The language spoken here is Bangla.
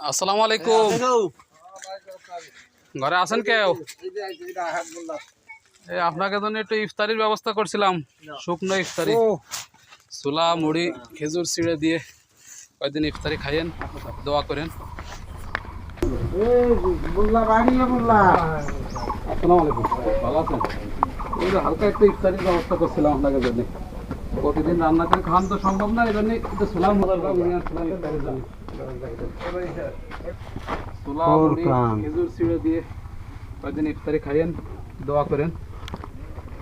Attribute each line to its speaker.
Speaker 1: আসসালামু আলাইকুম। ঘরে আছেন কেউ? এই আপনাকে জন্য একটু ইফতারির ব্যবস্থা করছিলাম, শুকনো ইফতারি, ছোলা মুড়ি খেজুর ছিঁড়ে দিয়ে কয়েকদিন ইফতারি খাইয়েন, দোয়া করেন। আসসালামু আলাইকুম, ভালো আছেন? এই যে হালকা একটু ইফতারির ব্যবস্থা করছিলাম আপনাকে জন্য। প্রতিদিন রান্না করে খাওয়ান তো সম্ভব না, এই জন্য একটু ছোলা মুড়ি খেজুর ছিঁড়ে দিয়ে কয়েকদিন ইফতারি খাইয়েন, দোয়া করেন।